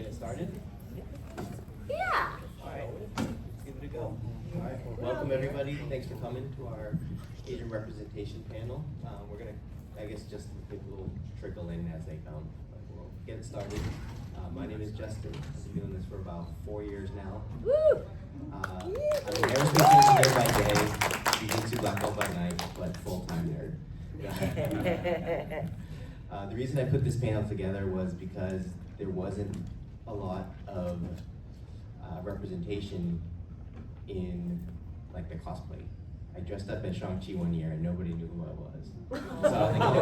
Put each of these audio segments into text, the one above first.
get it started? Yeah. All right, let's give it a go. All right, well, welcome everybody. Thanks for coming to our Asian representation panel. We're gonna, I guess, just people will trickle in as they come, but we'll get it started. My name is Justin. I've been doing this for about 4 years now. Woo! I'm an aerospace engineer by day, jiu-jitsu black belt by night, but full-time nerd. The reason I put this panel together was because there wasn't a lot of representation in like the cosplay. I dressed up as Shang-Chi one year and nobody knew who I was. So I was like, you know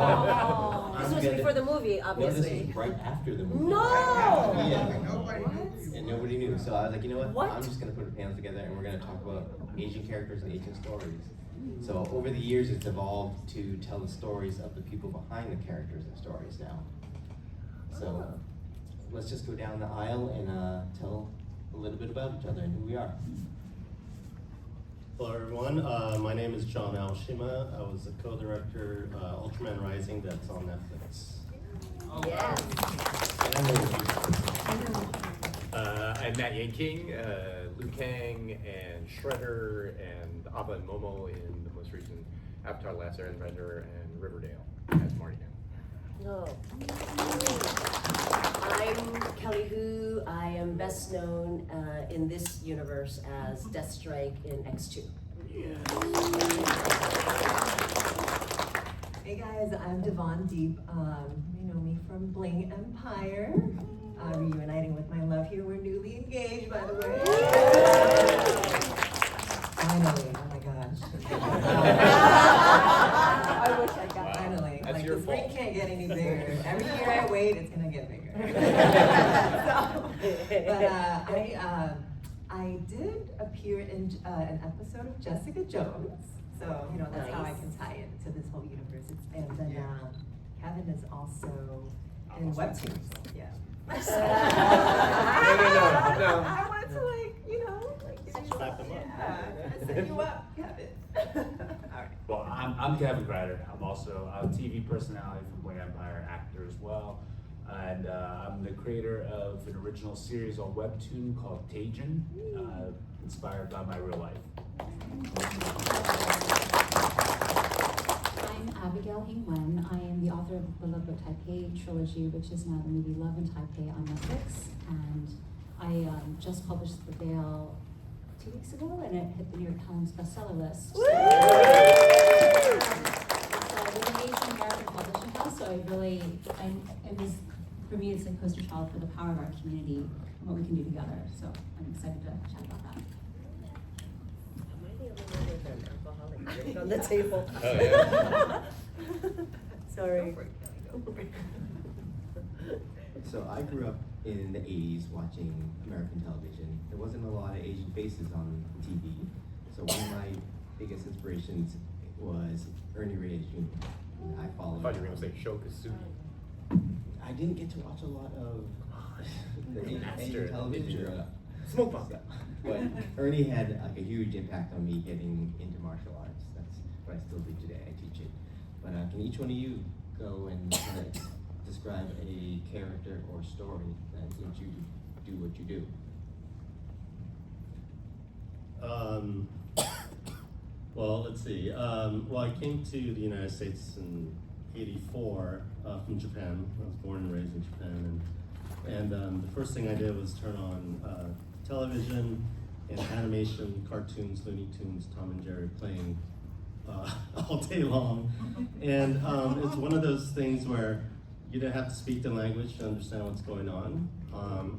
what? This was before the movie, obviously. No, this was right after the movie. No! Yeah. And nobody knew. So I was like, you know what? I'm just gonna put a panel together and we're gonna talk about Asian characters and Asian stories. So over the years, it's evolved to tell the stories of the people behind the characters and stories now. So let's just go down the aisle and tell a little bit about each other and who we are. Hello everyone, my name is John Aoshima. I was the co-director Ultraman Rising that's on Netflix. Oh, yes. I'm Matt Yanking, Liu Kang, and Shredder, and Abba and Momo in the most recent Avatar: Last Airbender and Riverdale as Marty now. No. I'm Kelly Hu. I am best known in this universe as Deathstrike in X2. Hey guys, I'm Devon Diep. You know me from Bling Empire. Reuniting with my love here. We're newly engaged, by the way. Finally, oh my gosh. I wish I got finally. That's like your this fault. ring can't get any bigger. Every year I wait, it's gonna get bigger. I did appear in an episode of Jessica Jones. So, you know, that's how I can tie it to this whole universe. And then Kevin is also in webtoons. Yeah. No. I wanted to Back them up. I set you up, Kevin. All right. Well, I'm Kevin Kreider. I'm also a TV personality from Bling Empire, actor as well. And I'm the creator of an original series on Webtoon called Taijin, inspired by my real life. I'm Abigail Hing. I am the author of the Loveboat Taipei trilogy, which is now the movie Love in Taipei on Netflix. And I just published Riverdale 2 weeks ago, and it hit the New York Times bestseller list. It's with an Asian American publishing house, so for me, it's a poster child for the power of our community and what we can do together. So I'm excited to chat about that. Am I the only one with an alcoholic drink on the table? Oh, yeah. Sorry. So I grew up in the 80s watching American television. There wasn't a lot of Asian faces on TV. So one of my biggest inspirations was Ernie Reyes Jr. And I followed. I thought you were going to say Sho Kasumi. I didn't get to watch a lot of the Asian television growing up. Smoke bomb. But Ernie had like a huge impact on me getting into martial arts. That's what I still do today. I teach it. But can each one of you go and kind of describe a character or story that made you do what you do? Well, let's see. Well, I came to the United States in '84 from Japan. I was born and raised in Japan, and the first thing I did was turn on television and animation, cartoons, Looney Tunes, Tom and Jerry playing all day long. And it's one of those things where you didn't have to speak the language to understand what's going on.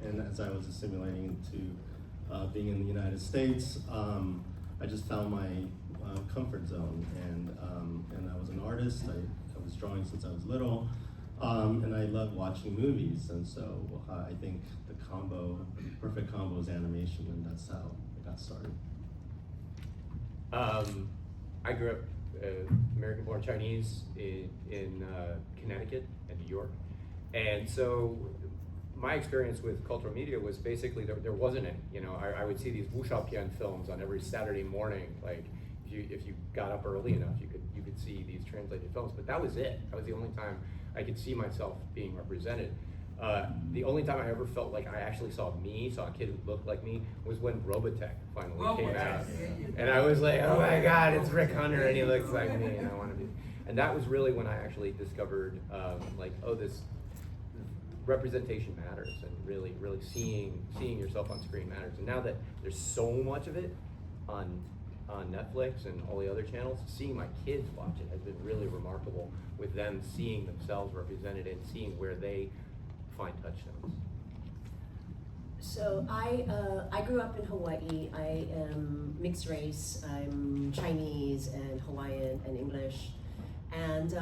And as I was assimilating into being in the United States, I just found my comfort zone. And I was an artist. I was drawing since I was little. And I love watching movies. And so I think the perfect combo is animation, and that's how I got started. I grew up American-born Chinese in Connecticut and New York, and so my experience with cultural media was basically there wasn't any. You know, I would see these wuxia films on every Saturday morning. Like if you got up early enough, you could see these translated films. But that was it. That was the only time I could see myself being represented. The only time I ever felt like I actually saw a kid who looked like me, was when Robotech finally came out. And I was like, oh my God, it's Rick Hunter and he looks like me and I want to be. And that was really when I actually discovered like, oh, this representation matters, and really seeing yourself on screen matters. And now that there's so much of it on Netflix and all the other channels, seeing my kids watch it has been really remarkable, with them seeing themselves represented and seeing where they find touchstones. So I grew up in Hawaii. I am mixed race. I'm Chinese and Hawaiian and English. And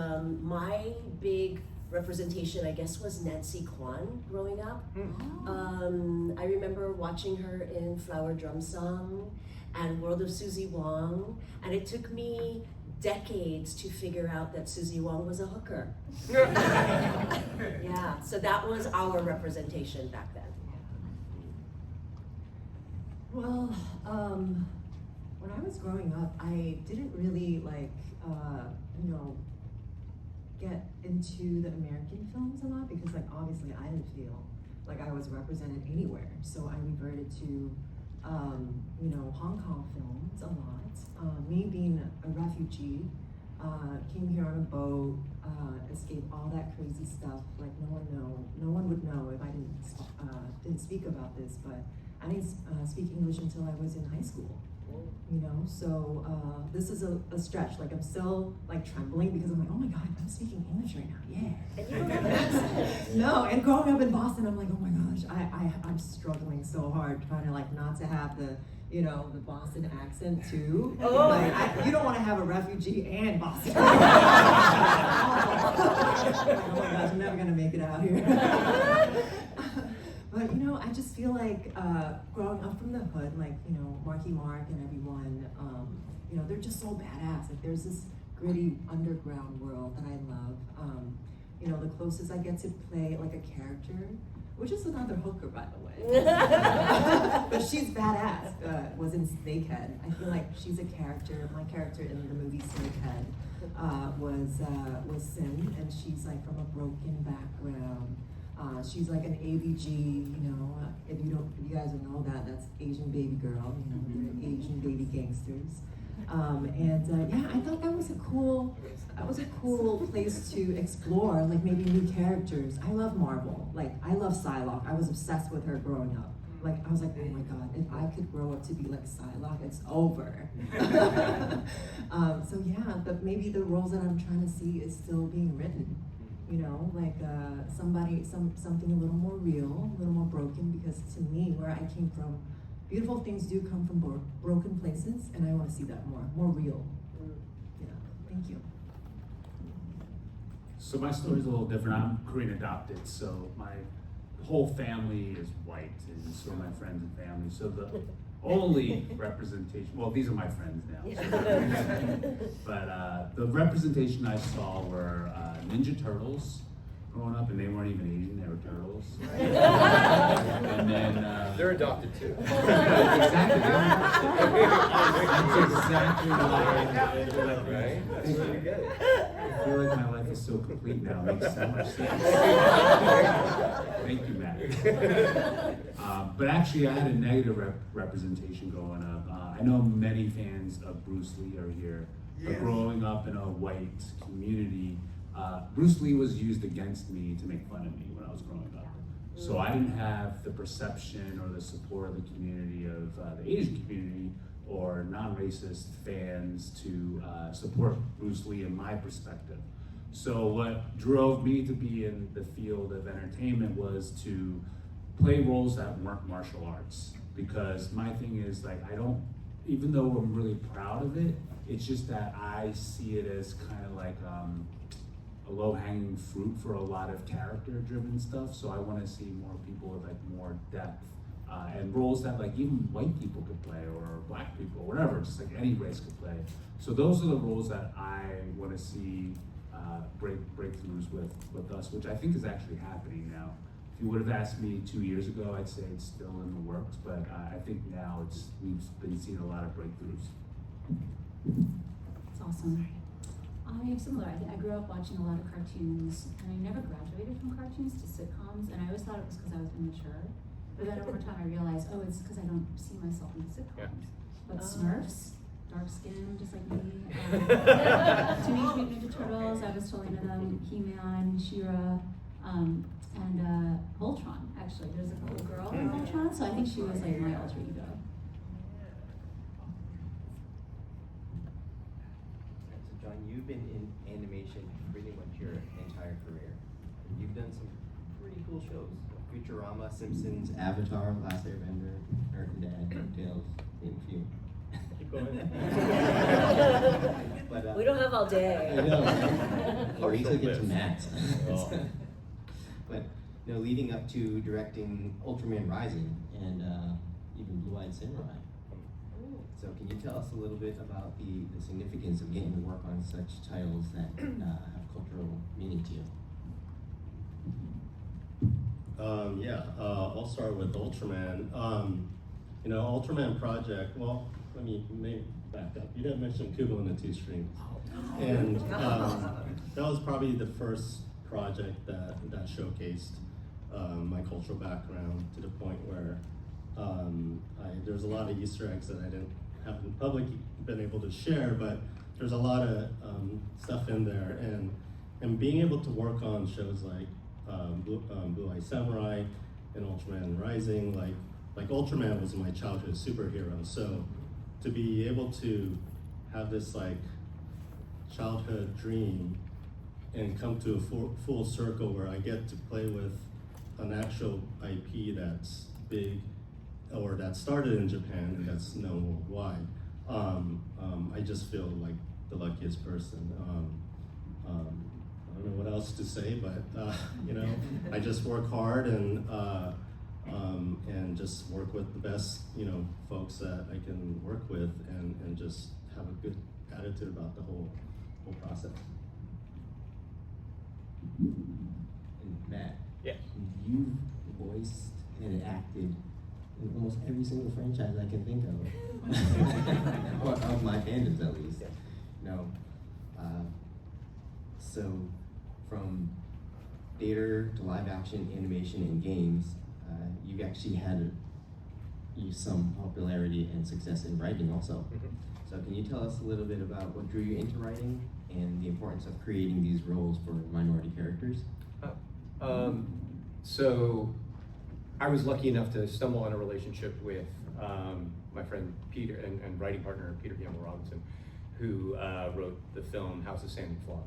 my big representation, I guess, was Nancy Kwan growing up. I remember watching her in Flower Drum Song and World of Susie Wong, and it took me decades to figure out that Susie Wong was a hooker. Yeah, so that was our representation back then. Well, when I was growing up, I didn't really get into the American films a lot, because obviously I didn't feel like I was represented anywhere. So I reverted to Hong Kong films a lot. Me being a refugee, came here on a boat, escaped all that crazy stuff. Like no one would know if I didn't speak about this, but I didn't speak English until I was in high school. So this is a stretch. Like I'm still trembling, because I'm like, oh my God, I'm speaking English right now. Yeah. And you don't have an accent. No, and growing up in Boston, I'm like, oh my gosh, I'm struggling so hard trying to not to have the the Boston accent too. Oh. You don't want to have a refugee and Boston. Oh my gosh, I'm never gonna make it out here. But I just feel like growing up from the hood, Marky Mark and everyone, they're just so badass. Like there's this gritty underground world that I love. The closest I get to play like a character, which is another hooker, by the way. But she's badass. Was in Snakehead. I feel like she's a character. My character in the movie Snakehead was Sin, and she's from a broken background. She's like an ABG, if you guys don't know that, that's Asian baby girl, they're Asian baby gangsters. I thought that was a cool place to explore, maybe new characters. I love Marvel, I love Psylocke. I was obsessed with her growing up. I was like, oh my God, if I could grow up to be like Psylocke, it's over. But maybe the roles that I'm trying to see is still being written. Something a little more real, a little more broken, because to me, where I came from, beautiful things do come from broken places, and I want to see that more real. Yeah, thank you. So my story's a little different. I'm Korean adopted, so my whole family is white, and so are my friends and family. So the only representation, well, these are my friends now. But the representation I saw were Ninja Turtles growing up, and they weren't even Asian, they were turtles. And then They're adopted too. Exactly. That's exactly Right? That's where you get it. I feel like my life is so complete now. It makes so much sense. Thank you, Matt. But actually, I had a negative representation growing up. I know many fans of Bruce Lee are here, but growing up in a white community, Bruce Lee was used against me to make fun of me when I was growing up. So I didn't have the perception or the support of the community of the Asian community or non-racist fans to support Bruce Lee in my perspective. So what drove me to be in the field of entertainment was to play roles that weren't martial arts. Because my thing is even though I'm really proud of it, it's just that I see it as kind of like a low-hanging fruit for a lot of character-driven stuff. So I want to see more people with more depth and roles that even white people could play, or black people, or whatever, just any race could play. So those are the roles that I want to see breakthroughs with us, which I think is actually happening now. If you would have asked me 2 years ago, I'd say it's still in the works, but I think now we've been seeing a lot of breakthroughs. It's awesome. I am similar. I grew up watching a lot of cartoons, and I never graduated from cartoons to sitcoms, and I always thought it was because I was immature. But then over time I realized, oh, it's because I don't see myself in sitcoms. Yeah. But Smurfs, dark skin, just like me. Teenage Mutant Ninja Turtles, I was totally into them. He-Man, She-Ra, and Ultron, actually. There's a little girl in Ultron, so I think she was like my alter ego. So John, you've been in animation pretty much your entire career. You've done some pretty cool shows. Futurama, Simpsons, Avatar, Last Airbender, Earth and Dad, DuckTales, name a few. Keep going. But, We don't have all day. I know. Or you could get to Matt. Oh. But leading up to directing Ultraman Rising and even Blue Eyed Samurai. So can you tell us a little bit about the significance of getting to work on such titles that have cultural meaning to you? I'll start with Ultraman. Ultraman project, well, let me back up. You didn't mention Kubo and the Two Strings. And that was probably the first project that showcased my cultural background to the point where there's a lot of Easter eggs that I haven't publicly been able to share, but there's a lot of stuff in there. And being able to work on shows like Blue Eye Samurai and Ultraman Rising, like Ultraman was my childhood superhero. So to be able to have this like childhood dream and come to a full circle where I get to play with an actual IP that's big or that started in Japan and that's known worldwide, I just feel like the luckiest person. I don't know what else to say, but I just work hard and just work with the best folks that I can work with and just have a good attitude about the whole process. And Matt, Yeah. you've voiced and acted in almost every single franchise I can think of, or of my fandoms at least. Yeah. So from theater to live action, animation, and games, you've actually had some popularity and success in writing also. Mhm. So can you tell us a little bit about what drew you into writing and the importance of creating these roles for minority characters? So I was lucky enough to stumble on a relationship with my friend Peter and writing partner Peter Gamble Robinson, who wrote the film House of Sand and Fog.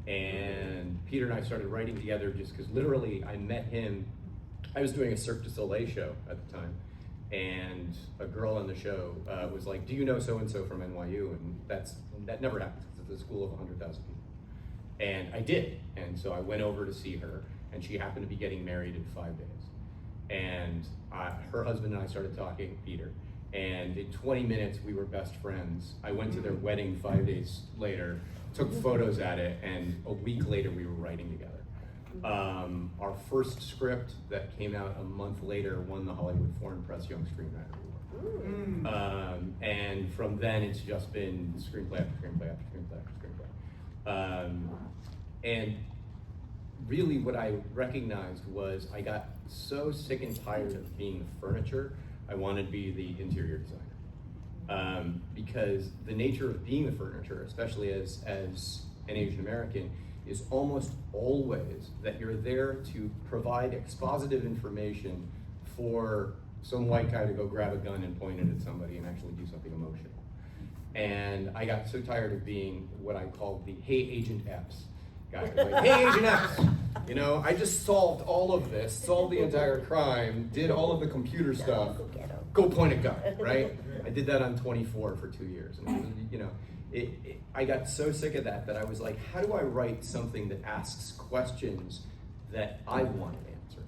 And Peter and I started writing together just because literally I met him. I was doing a Cirque du Soleil show at the time, and a girl on the show was like, "Do you know so and so from NYU?" And that never happens because it's a school of 100,000 people. And I did, and so I went over to see her, and she happened to be getting married in 5 days. And her husband and I started talking, Peter, and in 20 minutes we were best friends. I went to their wedding 5 days later, took photos at it, and a week later we were writing together. Our first script that came out a month later won the Hollywood Foreign Press Young Screenwriter Award. And from then it's just been screenplay after screenplay after screenplay after screenplay. And really what I recognized was I got so sick and tired of being the furniture, I wanted to be the interior designer. Because the nature of being the furniture, especially as an Asian American, is almost always that you're there to provide expositive information for some white guy to go grab a gun and point it at somebody and actually do something emotional. And I got so tired of being what I called the "Hey Agent X" guy. Like, "Hey Agent X, I just solved all of this, solved the entire crime, did all of the computer stuff. Go point a gun," right? I did that on 24 for 2 years, and I got so sick of that I was like, how do I write something that asks questions that I want answered?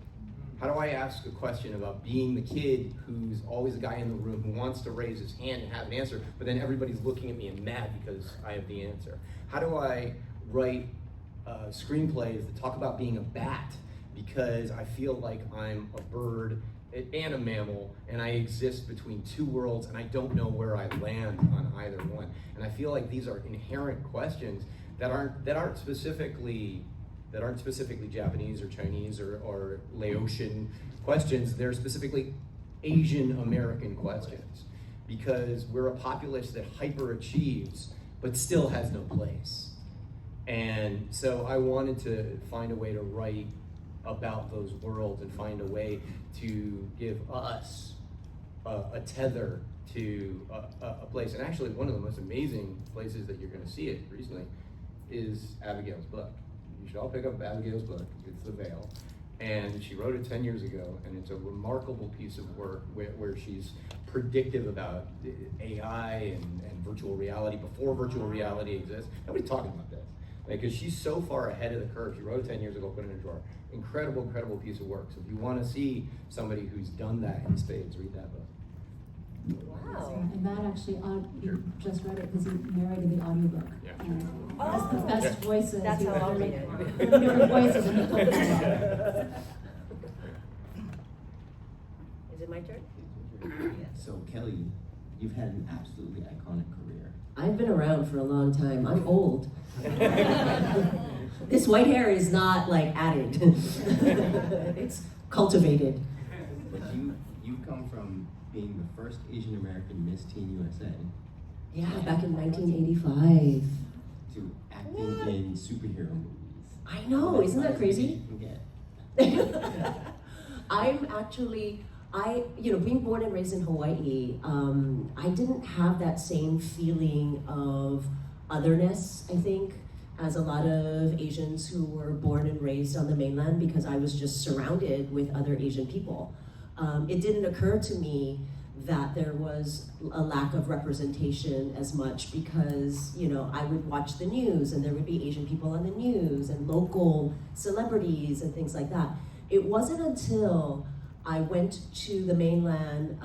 How do I ask a question about being the kid who's always the guy in the room who wants to raise his hand and have an answer, but then everybody's looking at me and mad because I have the answer? How do I write screenplays that talk about being a bat because I feel like I'm a bird and a mammal, and I exist between two worlds, and I don't know where I land on either one. And I feel like these are inherent questions that aren't specifically Japanese or Chinese or Laotian questions. They're specifically Asian American questions, because we're a populace that hyperachieves but still has no place. And so I wanted to find a way to write about those worlds and find a way to give us a tether to a place. And actually, one of the most amazing places that you're going to see it recently is Abigail's book. You should all pick up Abigail's book. It's The Veil. And she wrote it 10 years ago, and it's a remarkable piece of work where she's predictive about AI and virtual reality before virtual reality exists. Nobody's talking about this, because she's so far ahead of the curve. She wrote it 10 years ago, put it in a drawer. Incredible, incredible piece of work. So if you want to see somebody who's done that in spades, read that book. Wow. And that actually, you just read it because he narrated the audiobook. Yeah. And that's the best Yeah. voices. That's how I'll read it. it. Different voices and he told me about. Is it my turn? So Kelly, you've had an absolutely iconic career. I've been around for a long time. I'm old. This white hair is not like added. It's cultivated. But you come from being the first Asian American Miss Teen USA Yeah, back in 1985. to acting in superhero movies. I know, isn't that crazy? You can get. I'm actually, being born and raised in Hawaii, I didn't have that same feeling of otherness, I think, as a lot of Asians who were born and raised on the mainland, because I was just surrounded with other Asian people. It didn't occur to me that there was a lack of representation as much, because, I would watch the news and there would be Asian people on the news and local celebrities and things like that. It wasn't until I went to the mainland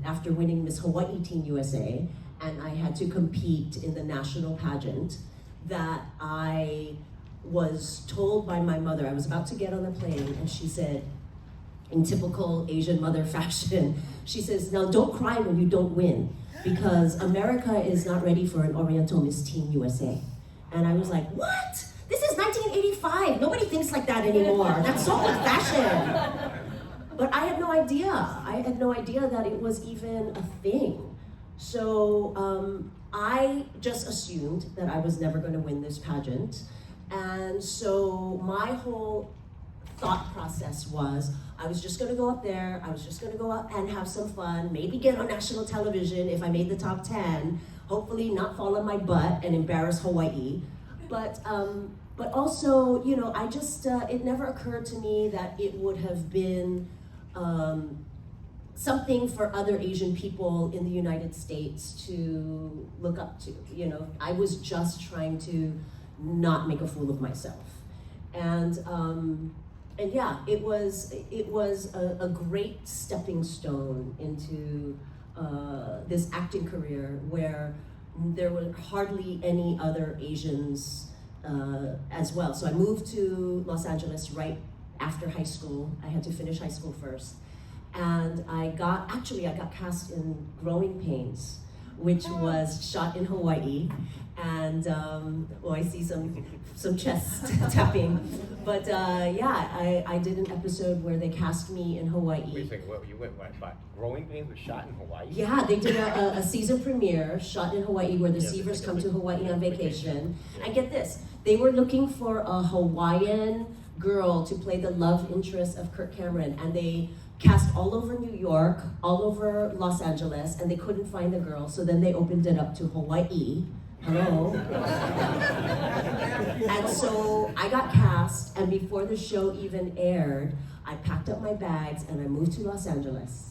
after winning Miss Hawaii Teen USA, and I had to compete in the national pageant, that I was told by my mother. I was about to get on the plane, and she said, in typical Asian mother fashion, she says, "Now don't cry when you don't win, because America is not ready for an Oriental Miss Teen USA." And I was like, what? This is 1985. Nobody thinks like that anymore. That's so old fashioned. But I had no idea. I had no idea that it was even a thing. So I just assumed that I was never going to win this pageant. And so my whole thought process was, I was just going to go up there, I was just going to go up and have some fun, maybe get on national television if I made the top 10, hopefully not fall on my butt and embarrass Hawaii. But also, I just, it never occurred to me that it would have been something for other Asian people in the United States to look up to. I was just trying to not make a fool of myself. And yeah, it was a great stepping stone into this acting career, where there were hardly any other Asians as well. So I moved to Los Angeles right after high school. I had to finish high school first. And I got cast in Growing Pains, which was shot in Hawaii. And I see some chest tapping. But I did an episode where they cast me in Hawaii. Wait a second, you went by Growing Pains was shot in Hawaii? Yeah, they did a season premiere shot in Hawaii, where the Seavers come to Hawaii on vacation. And get this, they were looking for a Hawaiian girl to play the love interest of Kirk Cameron, and they cast all over New York, all over Los Angeles, and they couldn't find the girl, so then they opened it up to Hawaii. Hello. And so I got cast, and before the show even aired, I packed up my bags and I moved to Los Angeles.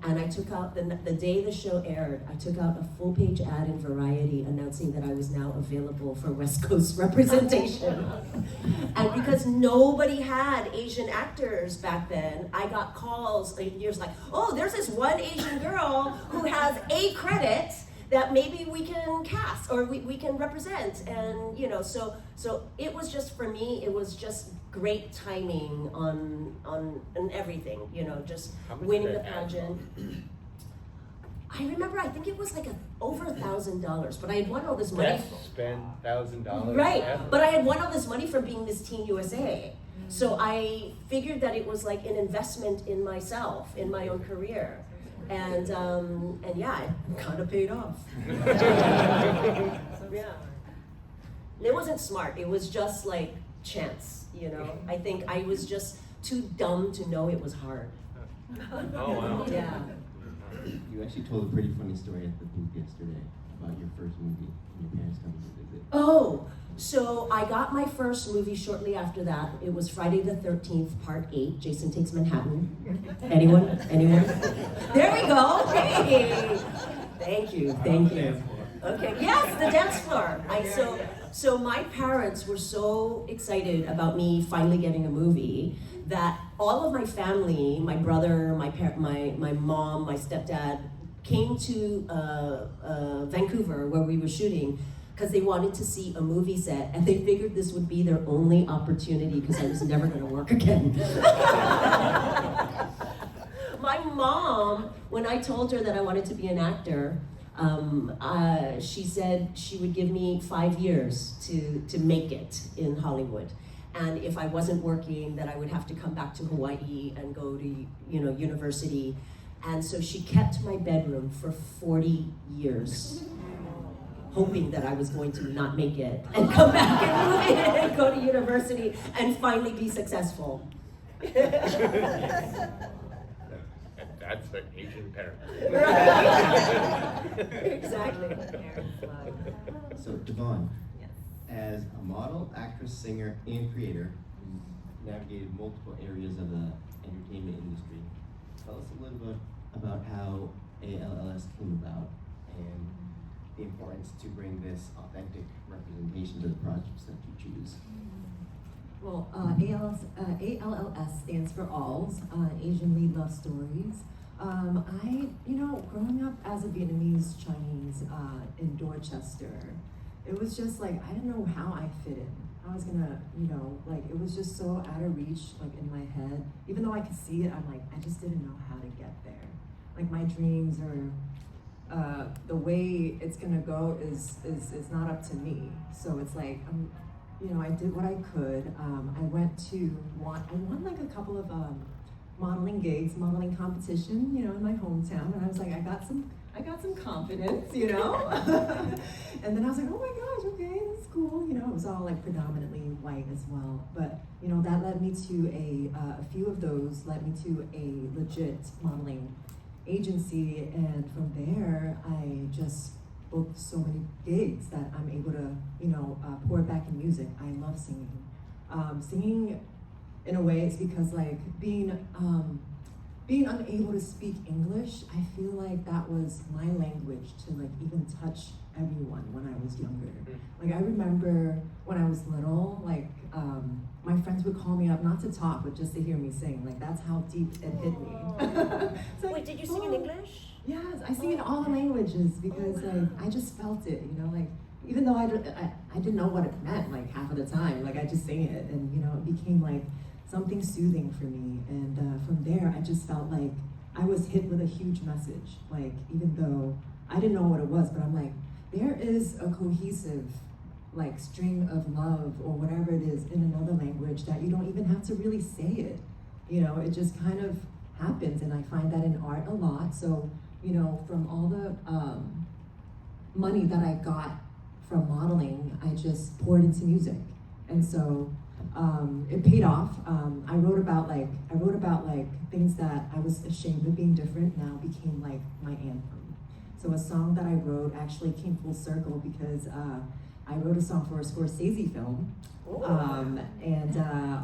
And I took out, the day the show aired, I took out a full-page ad in Variety announcing that I was now available for West Coast representation. And because nobody had Asian actors back then, I got calls years like, oh, there's this one Asian girl who has a credit that maybe we can cast or we can represent. And so it was just, for me, it was just great timing on everything, just winning the pageant. I remember, I think it was like over $1,000, but I had won all this money. Spend $1,000. Right, Yeah. but I had won all this money from being Miss Teen USA. So I figured that it was like an investment in myself, in my own career. And yeah, it kind of paid off. Yeah. It wasn't smart, it was just like chance, you know? I think I was just too dumb to know it was hard. Oh, wow. Yeah. You actually told a pretty funny story at the booth yesterday about your first movie and your parents coming to visit. Oh, so I got my first movie shortly after that. It was Friday the 13th, Part 8, Jason Takes Manhattan. Anyone? Anyone? There we go. Hey! Thank you. Okay, yes, the dance floor. So my parents were so excited about me finally getting a movie that all of my family, my brother, my mom, my stepdad, came to Vancouver where we were shooting because they wanted to see a movie set, and they figured this would be their only opportunity because I was never going to work again. My mom, when I told her that I wanted to be an actor, she said she would give me 5 years to make it in Hollywood. And if I wasn't working, then I would have to come back to Hawaii and go to university. And so she kept my bedroom for 40 years, hoping that I was going to not make it and come back and go to university and finally be successful. That's an Asian parent. Exactly. So Devon, as a model, actress, singer, and creator who navigated multiple areas of the entertainment industry, tell us a little bit about how ALLS came about and the importance to bring this authentic representation to the projects that you choose. Well, ALLS stands for ALLS, Asian Lead Love Stories. Growing up as a Vietnamese Chinese in Dorchester, it was just like, I didn't know how I fit in. I was gonna, it was just so out of reach, like in my head. Even though I could see it, I'm like, I just didn't know how to get there. Like my dreams are, the way it's gonna go is not up to me. So it's like, I did what I could. I won like a couple of modeling gigs, modeling competition, in my hometown, and I was like, I got some confidence, and then I was like, oh my gosh, okay, that's cool, it was all like predominantly white as well, but that led me to a few of those led me to a legit modeling agency, and from there I just booked so many gigs that I'm able to, pour it back in music. I love singing. Singing, in a way, it's because like being unable to speak English, I feel like that was my language to like even touch everyone when I was younger. Like I remember when I was little, like my friends would call me up not to talk, but just to hear me sing. Like that's how deep it hit me. Like, wait, did you sing in English? Yes, I sing in all the languages because like I just felt it, like even though I didn't know what it meant like half of the time, like I just sang it, and it became like something soothing for me, and from there I just felt like I was hit with a huge message, like even though I didn't know what it was, but I'm like, there is a cohesive like string of love or whatever it is in another language that you don't even have to really say it, it just kind of happens, and I find that in art a lot. So from all the money that I got from modeling, I just poured into music, and so it paid off. I wrote about things that I was ashamed of being different now became like my anthem. So a song that I wrote actually came full circle because I wrote a song for a Scorsese film, and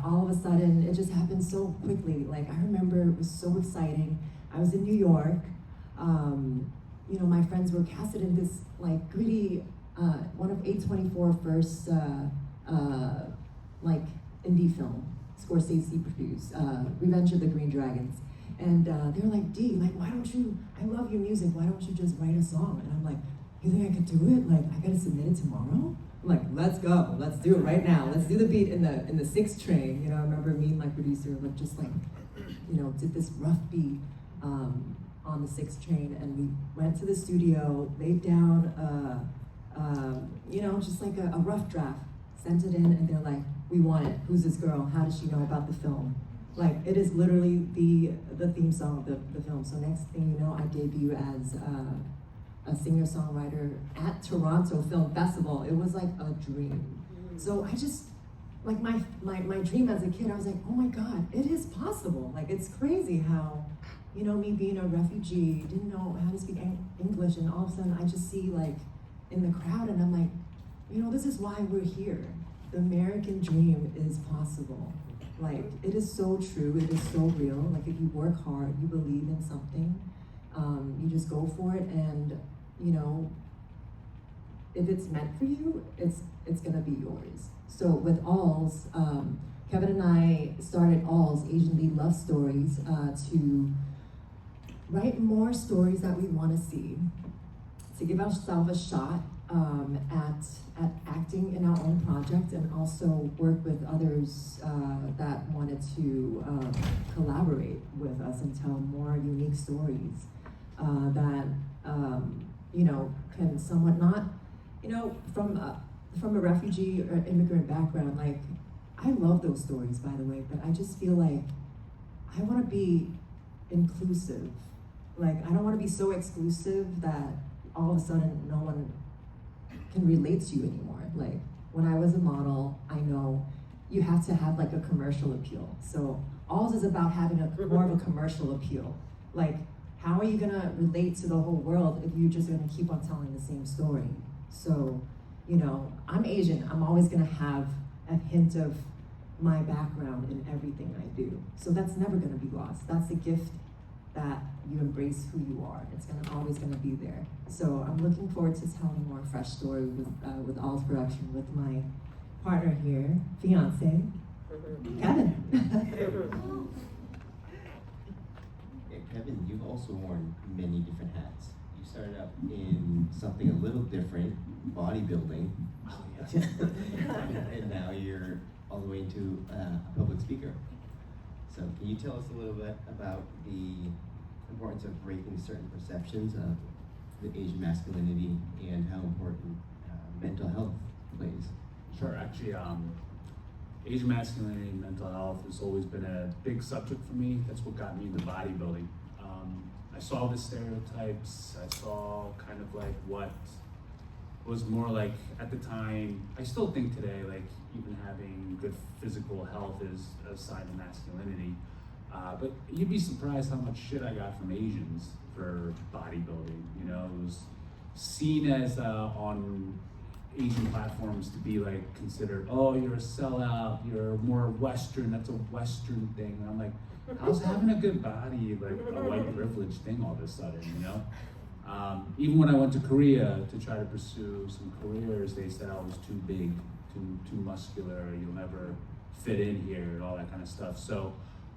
all of a sudden it just happened so quickly. Like I remember it was so exciting. I was in New York. My friends were casted in this like gritty, one of A24 first like indie film, Scorsese produced, Revenge of the Green Dragons. And they were like, Dee, like, I love your music, why don't you just write a song? And I'm like, you think I could do it? Like, I gotta submit it tomorrow? I'm like, let's go, let's do it right now. Let's do the beat in the 6 train. I remember me and my producer did this rough beat on on the 6 train, and we went to the studio, laid down, just like a rough draft, sent it in, and they're like, we want it. Who's this girl? How does she know about the film? Like, it is literally the theme song of the film. So next thing you know, I debut as a singer-songwriter at Toronto Film Festival. It was like a dream. So I just, like my dream as a kid, I was like, oh my God, it is possible. Like, it's crazy how, me being a refugee, didn't know how to speak English, and all of a sudden I just see like in the crowd, and I'm like, this is why we're here. The American dream is possible. Like, it is so true, it is so real. Like, if you work hard, you believe in something, you just go for it, and if it's meant for you, it's gonna be yours. So with Alls, Kevin and I started Alls, Asian Lead Love Stories, to write more stories that we wanna see, to give ourselves a shot at acting in our own project, and also work with others that wanted to collaborate with us and tell more unique stories that can somewhat not, from a refugee or immigrant background. Like, I love those stories, by the way, but I just feel like I want to be inclusive. Like, I don't want to be so exclusive that all of a sudden no one can relate to you anymore. Like, when I was a model, I know you have to have like a commercial appeal. So Alls is about having more of a commercial appeal. Like, how are you gonna relate to the whole world if you're just gonna keep on telling the same story? So, I'm Asian. I'm always gonna have a hint of my background in everything I do. So that's never gonna be lost. That's a gift that you embrace who you are. It's always gonna be there. So I'm looking forward to telling more fresh story with Alls Production with my partner here, fiance, Kevin. Yeah, Kevin, you've also worn many different hats. You started out in something a little different, bodybuilding. Oh, yes. And now you're all the way into a public speaker. So can you tell us a little bit about the importance of breaking certain perceptions of the Asian masculinity and how important mental health plays? Sure, actually, Asian masculinity and mental health has always been a big subject for me. That's what got me into bodybuilding. I saw the stereotypes, I saw kind of like what was more like, at the time, I still think today, like even having good physical health is a sign of masculinity. But you'd be surprised how much shit I got from Asians for bodybuilding. It was seen as on Asian platforms to be like considered, oh, you're a sellout, you're more Western, that's a Western thing. And I'm like, how's having a good body like a white privilege thing all of a sudden, Even when I went to Korea to try to pursue some careers, they said I was too big, too muscular, you'll never fit in here, and all that kind of stuff. So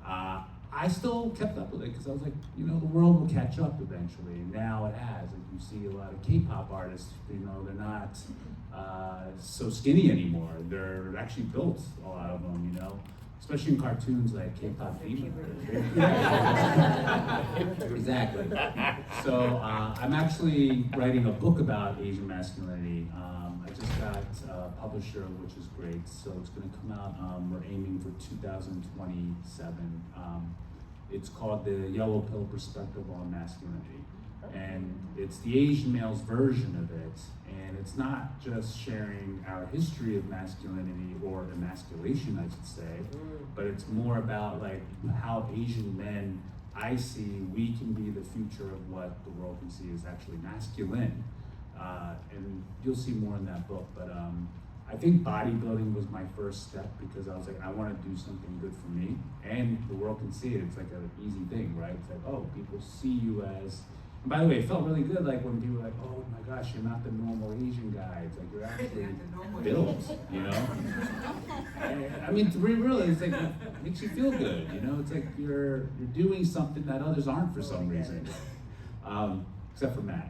I still kept up with it because I was like, the world will catch up eventually. And now it has. Like, you see a lot of K-pop artists, they're not so skinny anymore. They're actually built, a lot of them, especially in cartoons like K-pop female. Exactly. So I'm actually writing a book about Asian masculinity. I just got a publisher, which is great. So it's going to come out. We're aiming for 2027. It's called The Yellow Pill Perspective on Masculinity. And it's the Asian male's version of it. And it's not just sharing our history of masculinity or emasculation, I should say, but it's more about like how Asian men, I see, we can be the future of what the world can see as actually masculine. And you'll see more in that book, but I think bodybuilding was my first step because I was like, I want to do something good for me, and the world can see it. It's like an easy thing, right? It's like, oh, people see you as. And by the way, it felt really good, like when people were like, oh my gosh, you're not the normal Asian guy. It's like you're actually built, I mean, to be real, it's like it makes you feel good, It's like you're doing something that others aren't for some reason, except for Matt.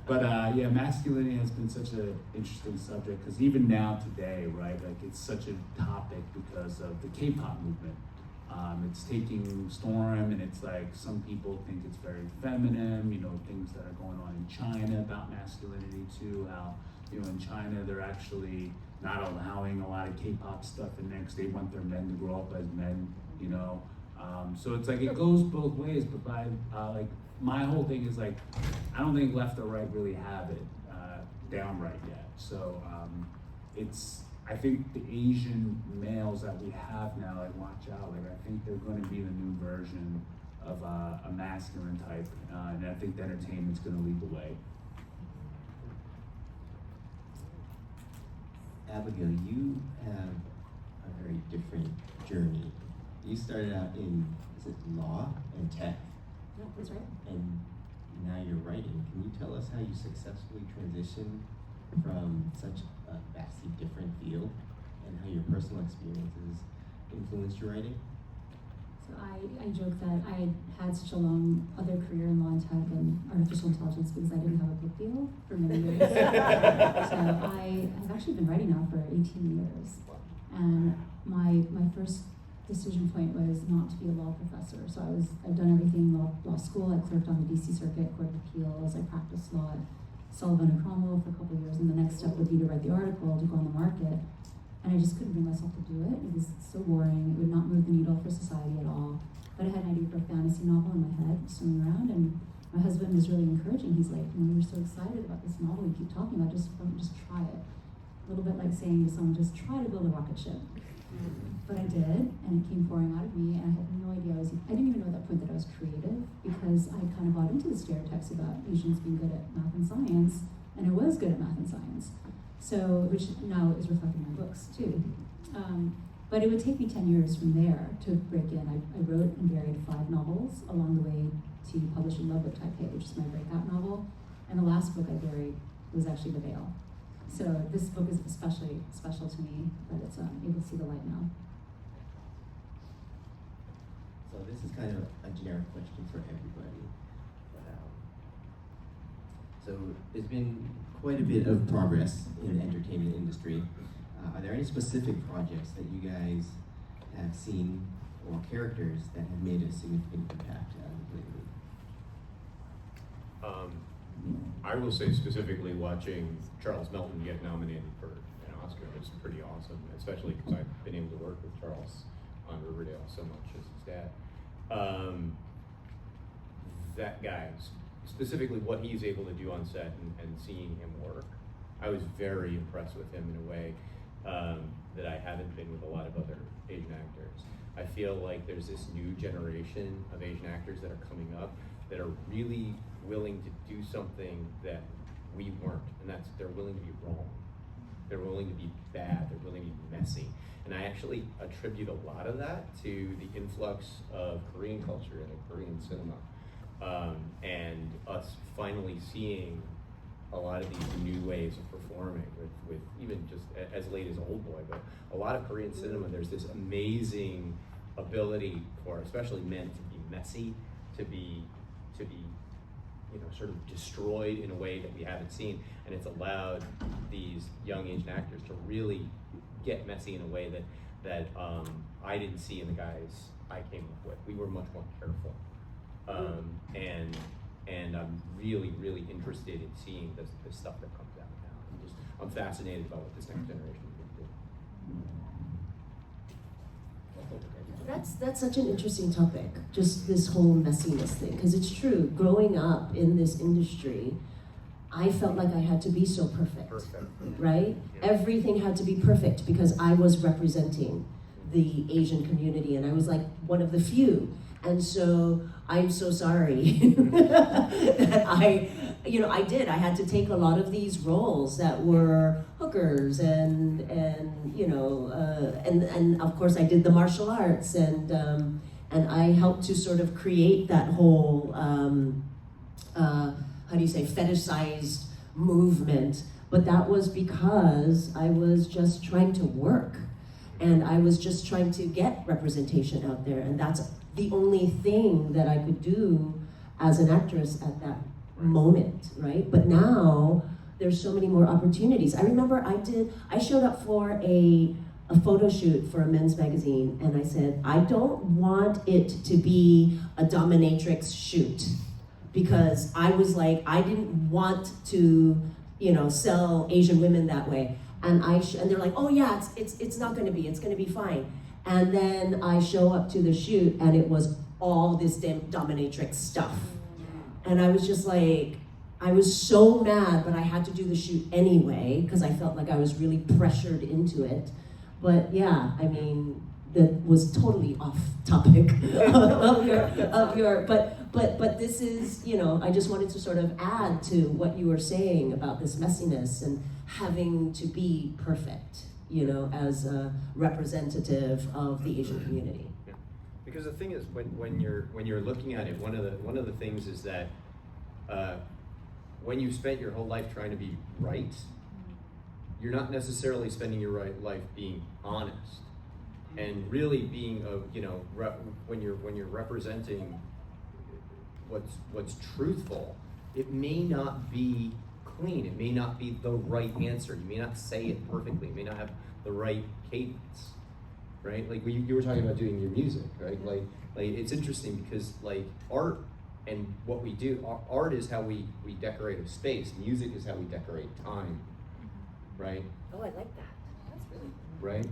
But yeah, masculinity has been such an interesting subject because even now today, right, like it's such a topic because of the K-pop movement. It's taking Storm, and it's like some people think it's very feminine, you know, things that are going on in China about masculinity too, how, you know, in China they're actually not allowing a lot of K-pop stuff in there because they want their men to grow up as men, you know. So it's like it goes both ways, but by like my whole thing is like I don't think left or right really have it down right yet. So I think the Asian males that we have now, like watch out, like I think they're going to be the new version of a masculine type, and I think the entertainment's going to lead the way. Abigail, you have a very different journey. You started out in, is it law and tech? Yeah, that's right. And now you're writing. Can you tell us how you successfully transitioned from such a vastly different field and how your personal experiences influenced your writing? So I joke that I had such a long other career in law and tech and artificial intelligence because I didn't have a book deal for many years. So I have actually been writing now for 18 years. And my first decision point was not to be a law professor. So I've done everything law school. I clerked on the DC Circuit Court of Appeals. I practiced law at Sullivan and Cromwell for a couple of years, and the next step would be to write the article to go on the market. And I just couldn't bring myself to do it. It was so boring. It would not move the needle for society at all. But I had an idea for a fantasy novel in my head, swimming around, and my husband was really encouraging. He's like, you know, you're so excited about this novel you keep talking about, just try it. A little bit like saying to someone, just try to build a rocket ship. But I did, and it came pouring out of me, and I had no idea I didn't even know at that point that I was creative, because I kind of bought into the stereotypes about Asians being good at math and science, and I was good at math and science. So, which now is reflected in my books too. But it would take me 10 years from there to break in. I wrote and buried 5 novels along the way to publishing Loveboat Taipei, which is my breakout novel. And the last book I buried was actually The Veil. So this book is especially special to me that it's able to see the light now. So this is kind of a generic question for everybody. So there's been quite a bit of progress in the entertainment industry. Are there any specific projects that you guys have seen or characters that have made a significant impact lately? I will say specifically watching Charles Melton get nominated for an Oscar is pretty awesome, especially because I've been able to work with Charles on Riverdale so much as his dad. That guy, specifically what he's able to do on set and seeing him work, I was very impressed with him in a way that I haven't been with a lot of other Asian actors. I feel like there's this new generation of Asian actors that are coming up that are really willing to do something that we weren't, and that's they're willing to be wrong. They're willing to be bad, they're willing to be messy. And I actually attribute a lot of that to the influx of Korean culture and Korean cinema. And us finally seeing a lot of these new ways of performing with even just as late as Old Boy, but a lot of Korean cinema, there's this amazing ability for especially men to be messy, to be you know, sort of destroyed in a way that we haven't seen, and it's allowed these young Asian actors to really get messy in a way that I didn't see in the guys I came up with. We were much more careful. And I'm really, really interested in seeing the stuff that comes out now. I'm fascinated by what this next generation will do. That's such an interesting topic, just this whole messiness thing, because it's true, growing up in this industry, I felt like I had to be so perfect. Right? Yeah. Everything had to be perfect because I was representing the Asian community and I was like one of the few. And so I'm so sorry that I had to take a lot of these roles that were hookers and of course I did the martial arts and I helped to sort of create that whole fetishized movement. But that was because I was just trying to work and I was just trying to get representation out there, and that's the only thing that I could do as an actress at that moment, right? But now there's so many more opportunities. I remember I showed up for a a photo shoot for a men's magazine, and I said, I don't want it to be a dominatrix shoot, because I was like, I didn't want to, sell Asian women that way. And and they're like, oh yeah, it's not gonna be, it's gonna be fine. And then I show up to the shoot, and it was all this dominatrix stuff. And I was just like, I was so mad, but I had to do the shoot anyway, because I felt like I was really pressured into it. But yeah, I mean, that was totally off topic of your, but this is, I just wanted to sort of add to what you were saying about this messiness and having to be perfect, as a representative of the Asian community. Yeah. Because the thing is, when you're looking at it, one of the things is that when you spent your whole life trying to be right, you're not necessarily spending your life being honest, and really being when you're representing what's truthful, it may not be clean, it may not be the right answer, you may not say it perfectly, it may not have the right cadence, right? Like you were talking about doing your music, right? Like it's interesting because like art and what we do, art is how we decorate a space, music is how we decorate time, right? Oh, I like that. That's really right?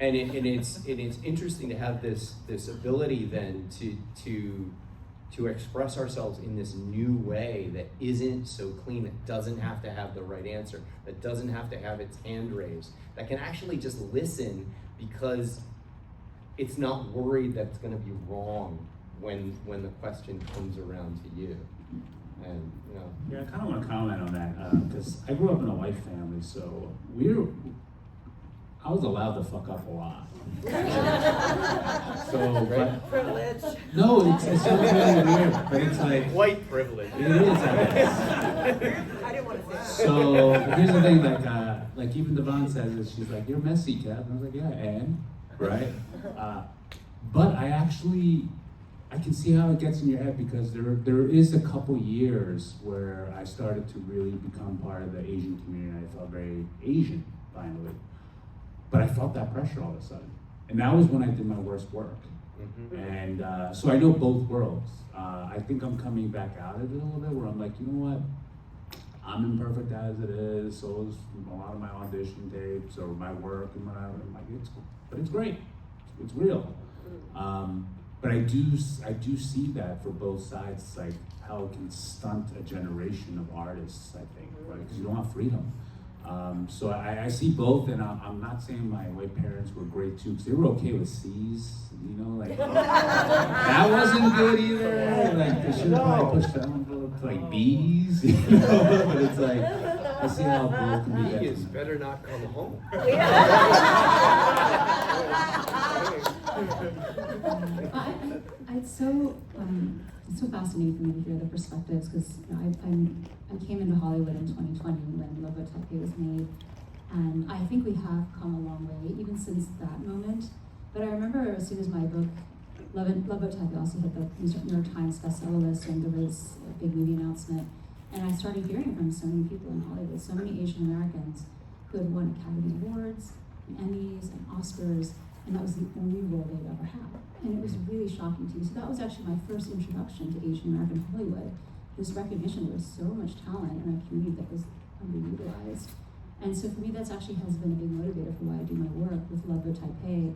And it's interesting to have this ability then to express ourselves in this new way that isn't so clean, that doesn't have to have the right answer, that doesn't have to have its hand raised, that can actually just listen because it's not worried that it's going to be wrong when the question comes around to you. And Yeah, I kind of want to comment on that because I grew up in a white family, so I was allowed to fuck up a lot. So, but, privilege. no, it sounds really weird, but it's like white privilege. It is, I guess. I didn't want to say that. So here's the thing, like even Devon says it, she's like, "You're messy, Kev," and I was like, "Yeah, and right." But I can see how it gets in your head because there is a couple years where I started to really become part of the Asian community and I felt very Asian finally. But I felt that pressure all of a sudden. And that was when I did my worst work. Mm-hmm. And so I know both worlds. I think I'm coming back out of it a little bit where I'm like, you know what? I'm imperfect as it is, so is a lot of my audition tapes or my work and whatever. I'm like, but it's great. It's real. But I do see that for both sides. It's like how it can stunt a generation of artists, I think, right? Because you don't have freedom. So I see both, and I'm not saying my white parents were great too, because they were okay with C's, like that wasn't good either. Like they should have probably pushed that envelope to like B's, But it's like I see how both can be. He is better not come home. It's so fascinating for me to hear the perspectives because I came into Hollywood in 2020 when Loveboat Taipei was made, and I think we have come a long way even since that moment. But I remember as soon as my book Loveboat Taipei also hit the New York Times bestseller list, and there was a big movie announcement, and I started hearing from so many people in Hollywood, so many Asian Americans who had won Academy Awards, and Emmys, and Oscars. And that was the only role they'd ever had. And it was really shocking to me. So that was actually my first introduction to Asian American Hollywood. This recognition, there was so much talent in our community that was underutilized. And so for me, that's actually has been a big motivator for why I do my work with Loveboat Taipei.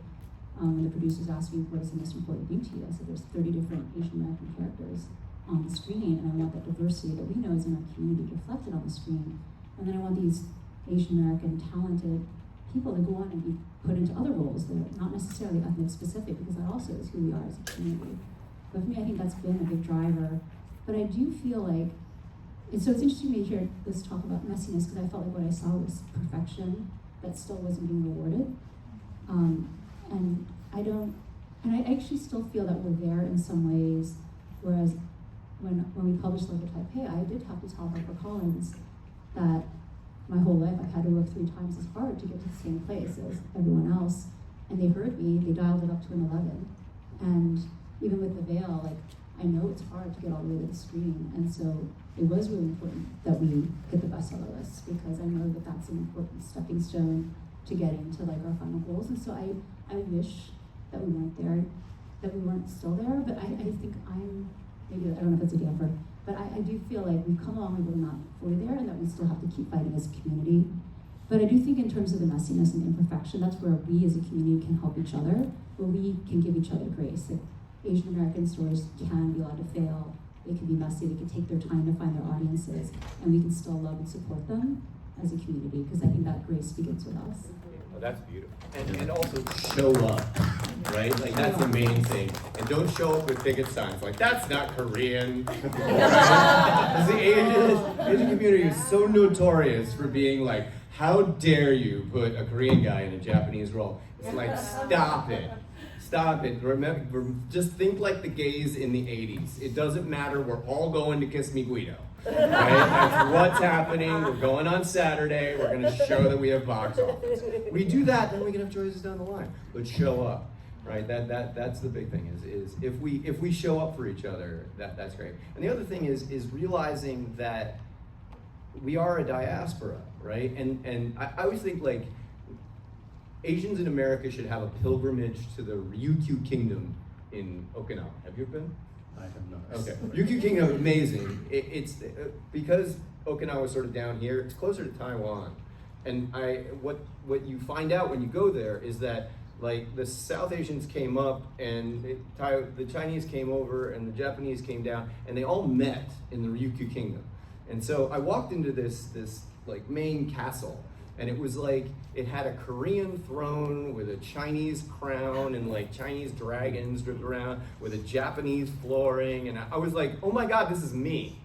When the producers asked me, what is the most important thing to you? I said, there's 30 different Asian American characters on the screen, and I want that diversity that we know is in our community reflected on the screen. And then I want these Asian American talented people to go on and be put into other roles that are not necessarily ethnic specific, because that also is who we are as a community. But for me, I think that's been a big driver. But I do feel like, and so it's interesting to hear this talk about messiness, because I felt like what I saw was perfection that still wasn't being rewarded. And I actually still feel that we're there in some ways, whereas when we published Loveboat Taipei, I did have to tell HarperCollins that my whole life I've had to work 3 times as hard to get to the same place as everyone else. And they heard me, they dialed it up to an 11. And even with The Veil, I know it's hard to get all the way to the screen. And so it was really important that we hit the bestseller list, because I know that that's an important stepping stone to getting to like our final goals. And so I wish that we weren't there, that we weren't still there, but I think maybe, I don't know if it's a damper, but I do feel like we've come along and we're not fully there, and that we still have to keep fighting as a community. But I do think in terms of the messiness and the imperfection, that's where we as a community can help each other, where we can give each other grace. Like, Asian American stories can be allowed to fail, they can be messy, they can take their time to find their audiences, and we can still love and support them as a community, because I think that grace begins with us. Oh, that's beautiful. And also show up, right? Like that's the main thing. And don't show up with picket signs like that's not Korean. The Asian community is so notorious for being like, how dare you put a Korean guy in a Japanese role? It's like, stop it. Stop it. Remember, just think like the gays in the 80s. It doesn't matter. We're all going to Kiss Me Guido. Right? That's what's happening. We're going on Saturday. We're going to show that we have box office. We do that, then we can have choices down the line. But show up, right? That's the big thing. Is if we show up for each other, that's great. And the other thing is realizing that we are a diaspora, right? And I always think like Asians in America should have a pilgrimage to the Ryukyu Kingdom in Okinawa. Have you ever been? I have not. Okay. Ryukyu Kingdom is amazing. It's because Okinawa is sort of down here, it's closer to Taiwan. And what you find out when you go there is that like the South Asians came up and the Chinese came over and the Japanese came down and they all met in the Ryukyu Kingdom. And so I walked into this like main castle, and it was like, it had a Korean throne with a Chinese crown and like Chinese dragons dripped around with a Japanese flooring. And I was like, oh my God, this is me.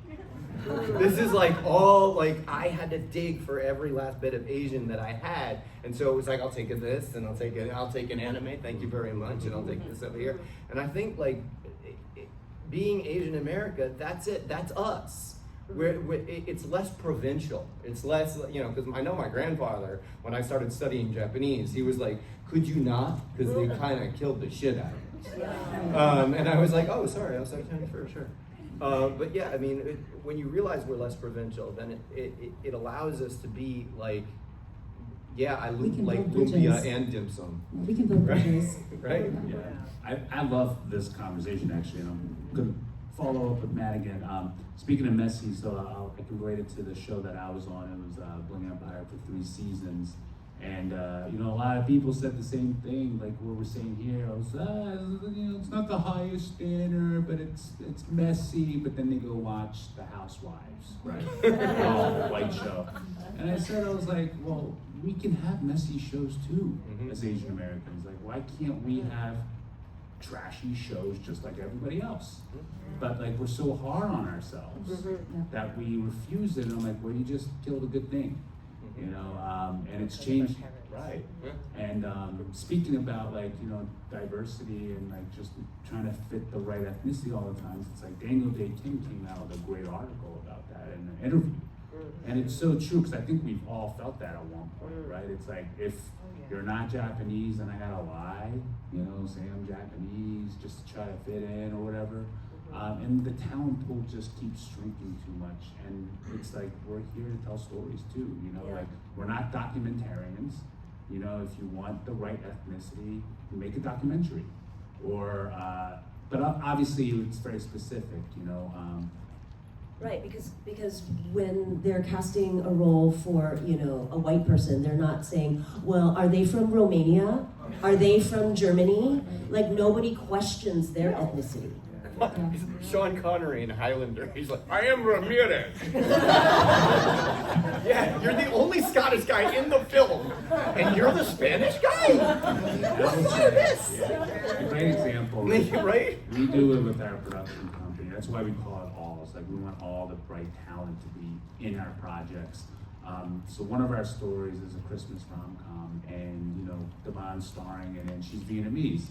This is like all, like I had to dig for every last bit of Asian that I had. And so it was like, I'll take this and I'll take an anime, thank you very much. And I'll take this over here. And I think like being Asian America, that's it, that's us. It's less provincial. It's less, because I know my grandfather, when I started studying Japanese, he was like, could you not? Because they kind of killed the shit out of us. And I was like, oh, sorry, I'll study Chinese for sure. But yeah, I mean, when you realize we're less provincial, then it allows us to be like, yeah, I like lumpia and dim sum. We can build bridges. Right? Yeah, I love this conversation actually, and I'm gonna follow up with Matt again. Speaking of messy, so I can relate it to the show that I was on. It was Bling Empire for 3 seasons. And a lot of people said the same thing, like what we're saying here. I was, it's not the highest standard, but it's messy. But then they go watch The Housewives, right? The white show. And I was like, well, we can have messy shows too, as Asian Americans. Like, why can't we have trashy shows just like everybody else? But like we're so hard on ourselves that we refuse it. And I'm like, well, you just killed a good thing. And it's changed, right? And speaking about like diversity and like just trying to fit the right ethnicity all the time, it's like Daniel Day Kim came out with a great article about that in an interview, and it's so true because I think we've all felt that at one point, right? It's like if you're not Japanese, then I gotta lie, say I'm Japanese just to try to fit in or whatever. And the talent pool just keeps shrinking too much, and it's like we're here to tell stories too. Like we're not documentarians. If you want the right ethnicity, make a documentary, or but obviously it's very specific. Right, because when they're casting a role for a white person, they're not saying, well, are they from Romania? Are they from Germany? Like nobody questions their ethnicity. Sean Connery in Highlander, he's like, I am Ramirez. Yeah, you're the only Scottish guy in the film, and you're the Spanish guy? What's all of this? Great example. Right? We do it with our production company. That's why we call it all. It's like we want all the bright talent to be in our projects. So one of our stories is a Christmas rom-com, and Devon starring in it, and she's Vietnamese.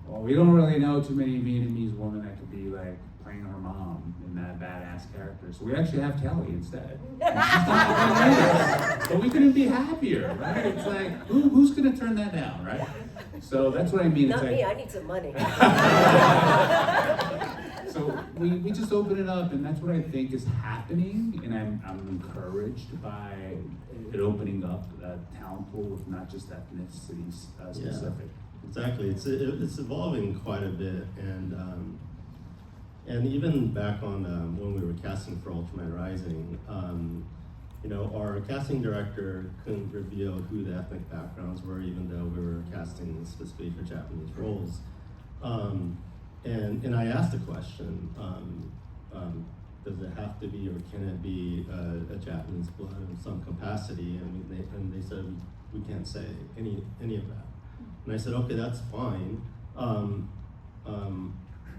Well, we don't really know too many Vietnamese women that could be like playing her mom in that badass character. So we actually have Kelly instead. And she's not Vietnamese, but we couldn't be happier, right? It's like, who's gonna turn that down, right? So that's what I mean. Not it's me, like, I need some money. So we just open it up, and that's what I think is happening, and I'm encouraged by it opening up a talent pool with not just ethnicity specific. Yeah, exactly. It's evolving quite a bit, and even back on when we were casting for Ultraman Rising, you know, our casting director couldn't reveal who the ethnic backgrounds were, even though we were casting specifically for Japanese roles. And I asked the question, does it have to be or can it be a Japanese blood in some capacity? And they said we can't say any of that. And I said, okay, that's fine.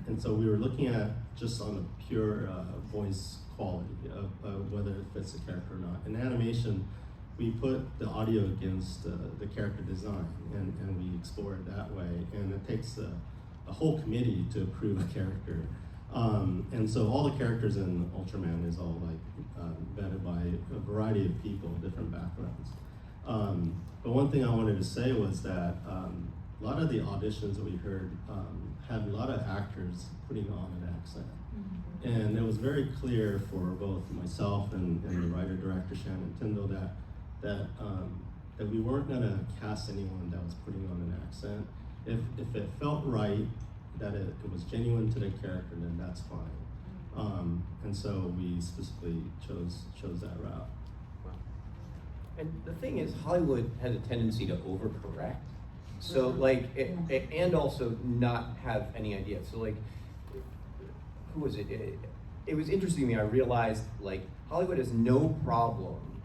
And so we were looking at just on a pure voice quality of whether it fits the character or not. In animation, we put the audio against the character design, and we explore it that way. And it takes a whole committee to approve a character. And so all the characters in Ultraman is all vetted by a variety of people, different backgrounds. But one thing I wanted to say was that a lot of the auditions that we heard had a lot of actors putting on an accent. And it was very clear for both myself and the writer-director Shannon Tyndall that we weren't gonna cast anyone that was putting on an accent. If it felt right, that it was genuine to the character, then that's fine. And so we specifically chose that route. Wow. And the thing is, Hollywood has a tendency to overcorrect. So like, and also not have any idea. So like, who was it? It was interesting to me. I realized like Hollywood has no problem,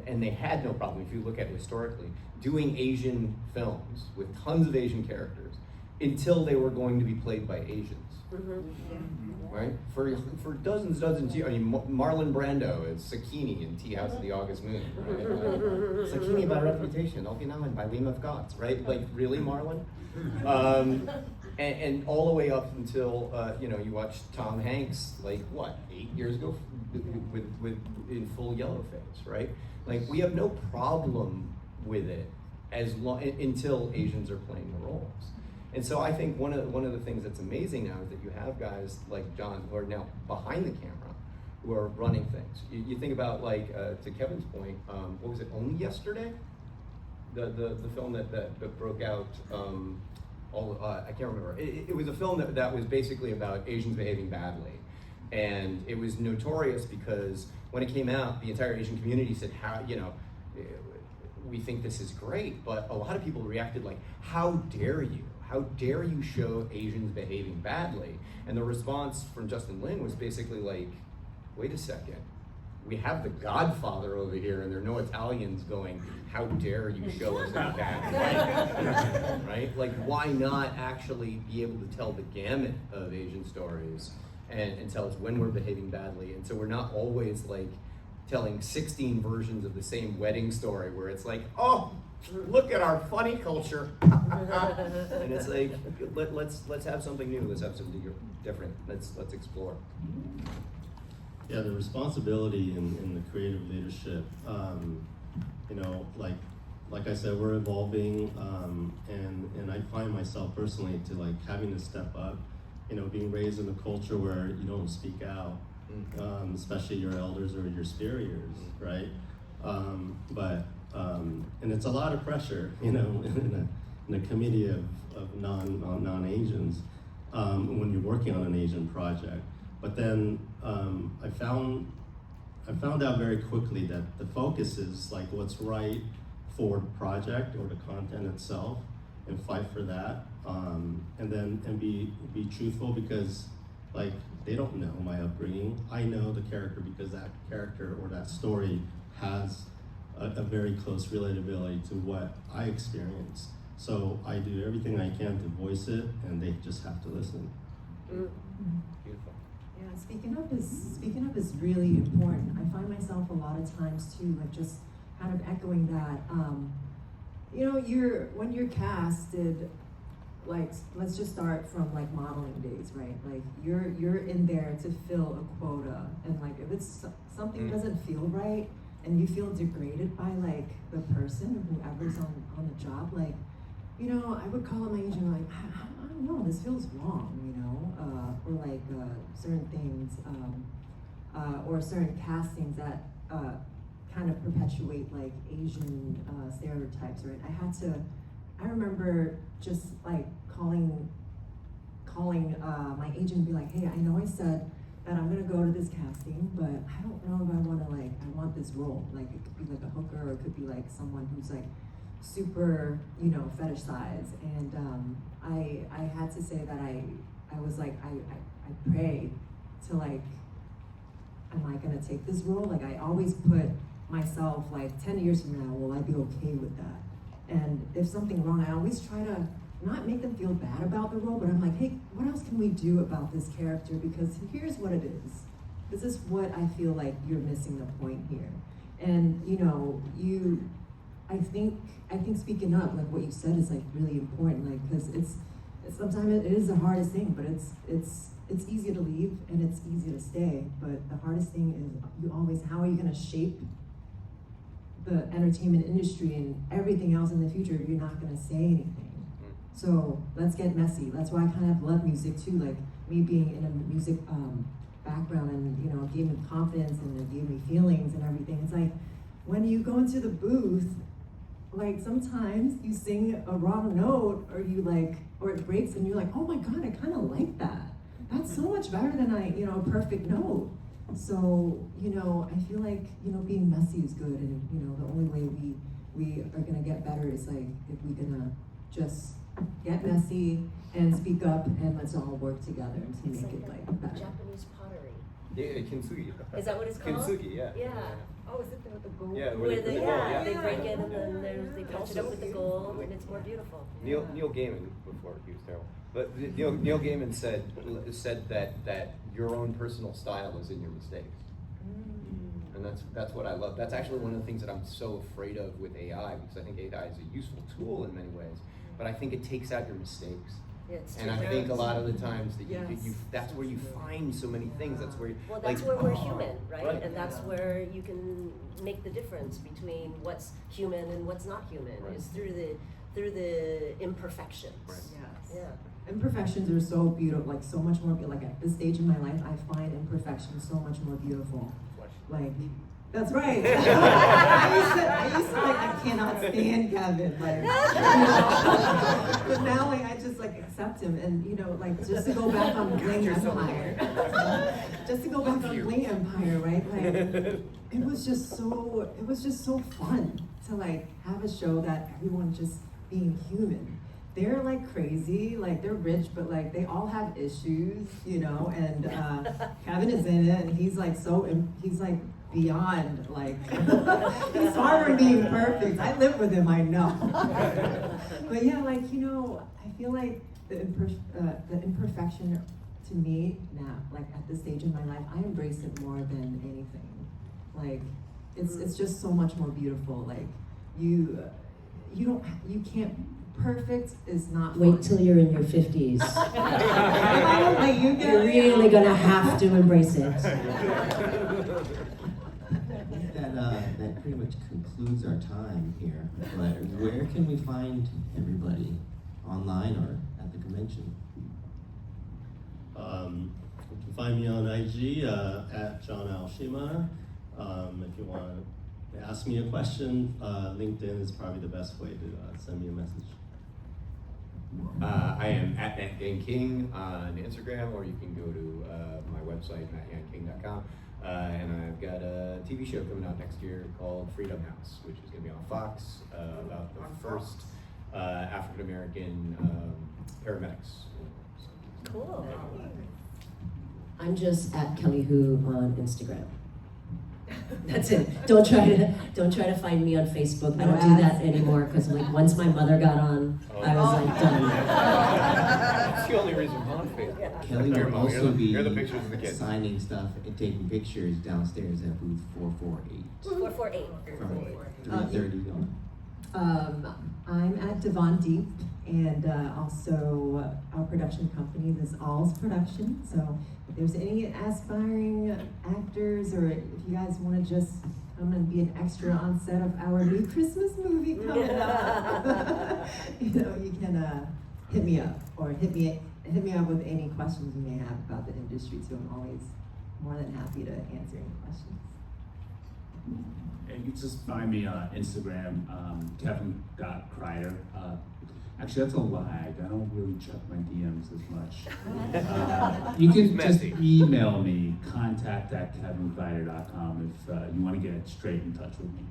and they had no problem if you look at it historically, doing Asian films with tons of Asian characters until they were going to be played by Asians. Right? For dozens, I mean, Marlon Brando is Sakini in Tea House of the August Moon, right? Sakini by reputation, Okinawan by name of gods, right? Like, really, Marlon? And all the way up until, you watch Tom Hanks, like, what, 8 years ago, with in full yellow face, right? Like, we have no problem with it until Asians are playing the roles. And so I think one of the things that's amazing now is that you have guys like John who are now behind the camera, who are running things. You think about like to Kevin's point, what was it? Only Yesterday, the film that broke out. I can't remember. It was a film that was basically about Asians behaving badly, and it was notorious because when it came out, the entire Asian community said, "How we think this is great," but a lot of people reacted like, "How dare you? How dare you show Asians behaving badly?" And the response from Justin Lin was basically like, wait a second, we have the Godfather over here and there are no Italians going, how dare you show us that bad, right? Like, why not actually be able to tell the gamut of Asian stories and tell us when we're behaving badly? And so we're not always like telling 16 versions of the same wedding story where it's like, oh, look at our funny culture. And it's like, let's have something new. Let's have something different. Let's explore. Yeah, the responsibility in the creative leadership. Like I said, we're evolving, and I find myself personally to like having to step up. Being raised in a culture where you don't speak out, especially your elders or your superiors, right? And it's a lot of pressure, in a committee of non-Asians when you're working on an Asian project. But then I found out very quickly that the focus is like what's right for the project or the content itself, and fight for that, and be truthful, because like they don't know my upbringing. I know the character because that character or that story has a very close relatability to what I experience. So I do everything I can to voice it, and they just have to listen. Beautiful. Yeah, speaking of is really important. I find myself a lot of times too, like just kind of echoing that. When you're casted, like let's just start from like modeling days, right? Like you're in there to fill a quota, and like if it's something doesn't feel right, and you feel degraded by like the person or whoever's on the job, like, I would call up my agent like, how don't know, this feels wrong, you know, or like certain things, or certain castings that kind of perpetuate like Asian stereotypes, right? I remember just like calling my agent and be like, hey, I know I said that I'm gonna go to this casting, but I don't know if I want this role. Like it could be like a hooker, or it could be like someone who's like super, you know, fetish size. And I had to say that I was like, I prayed to like, am I gonna take this role? Like I always put myself like 10 years from now, will I be okay with that? And if something wrong, I always try to not make them feel bad about the role, but I'm like, hey, what else can we do about this character? Because here's what it is. This is what I feel like you're missing the point here. And you know, I think speaking up, like what you said, is like really important, like because it's sometimes it is the hardest thing, but it's easy to leave and it's easy to stay. But the hardest thing is how are you gonna shape the entertainment industry and everything else in the future if you're not gonna say anything? So let's get messy. That's why I kind of love music too. Like me being in a music background, and you know, it gave me confidence and it gave me feelings and everything. It's like when you go into the booth, like sometimes you sing a wrong note, or or it breaks, and you're like, oh my God, I kind of like that. That's so much better than a perfect note. So, you know, I feel like, you know, being messy is good, and you know, the only way we are gonna get better is like if we're gonna just get messy and speak up, and let's all work together to make it like better. Japanese pottery. Yeah, kintsugi. Is that what it's called? Kintsugi, yeah. Yeah. Oh, is it with the gold? Yeah, Where they, yeah. they break it and then they patch it up with the gold, and it's more beautiful. Neil Gaiman, before he was terrible, but Neil Gaiman said that your own personal style is in your mistakes, and that's what I love. That's actually one of the things that I'm so afraid of with AI, because I think AI is a useful tool in many ways, but I think it takes out your mistakes. And I think a lot of the times that you that's where you find so many things. That's where that's where we're human, right? And that's where you can make the difference between what's human and what's not human, is through the imperfections. Right. Yes. Yeah. Imperfections are so beautiful, like so much more. Like at this stage in my life, I find imperfections so much more beautiful. Like, that's right. I used to like, I cannot stand Kevin, like, you know? But now like I just like accept him, and you know, like just to go back on Bling Empire, right? Like it was just so fun to like have a show that everyone just being human. They're like crazy, like they're rich, but like they all have issues, you know. And Kevin is in it, and he's like beyond, like he's far from being perfect. I live with him, I know. But yeah, like, you know, I feel like the imperfection to me now, like at this stage in my life, I embrace it more than anything. Like it's just so much more beautiful. Like you can't. Perfect is not fun. Wait till you're in your 50s. Like You're really gonna have to embrace it. I think that pretty much concludes our time here. But where can we find everybody? Online or at the convention? You can find me on IG at John Aoshima. If you want to ask me a question, LinkedIn is probably the best way to send me a message. I am at @NatGangKing on Instagram, or you can go to my website, natyanking.com. And I've got a TV show coming out next year called Freedom House, which is going to be on Fox, about the first African American paramedics. Cool. I'm just at Kelly Hu on Instagram. That's it. Don't try to find me on Facebook. I don't do that anymore, because like once my mother got on, I was like done. That's the only reason I'm on Facebook. Kelly will also be Here are the pictures of the kids. signing stuff and taking pictures downstairs at booth 448. 448. From 3:30 on. I'm at Devon Diep, and also our production company, this All's Production. So if there's any aspiring actors, or if you guys want to just come and be an extra on set of our new Christmas movie coming up, you know, you can hit me up or hit me up with any questions you may have about the industry too. I'm always more than happy to answer any questions. And you can just find me on Instagram, Kevin.Kreider. Actually, that's a lie. I don't really check my DMs as much. You can just email me, contact@kevinkreider.com if you want to get straight in touch with me.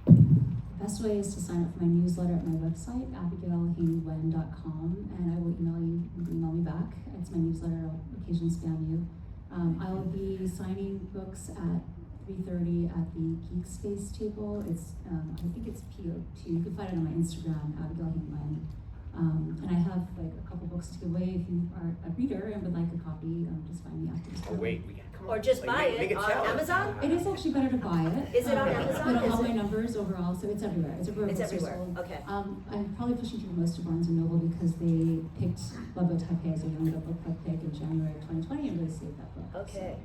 The best way is to sign up for my newsletter at my website, abigailhingwen.com, and I will email you. You can email me back. It's my newsletter. I'll occasionally spam you. I will be signing books at 3:30 at the Geek Space table. It's I think it's PO2. You can find it on my Instagram, Abigail Hingwen. And I have like a couple books to give away. If you are a reader and would like a copy, just find me after this. Oh wait, we gotta come on. Or just Like, buy make it on challenge. Amazon? It is actually better to buy it. Is it on I Amazon? put Is all my it- numbers overall, so it's everywhere. It's everywhere. It's books are everywhere. sold. Okay. I'm probably pushing through most of Barnes & Noble because they picked Loveboat Taipei as a young adult book club pick in January of 2020 and really saved that book. Okay.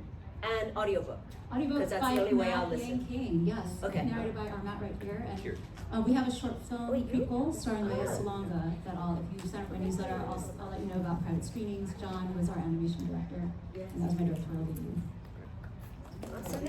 And audiobook. Audiobook 'Cause that's by the only way I'll Matt listen. Yang King, yes. Okay. Narrated by our Matt right here. And Cheers. we have a short film Oh, you do? prequel starring Leia Salonga that if you sign up for my newsletter, I'll let you know about private screenings. John was our animation director, Yes. and that was my directorial debut. Awesome.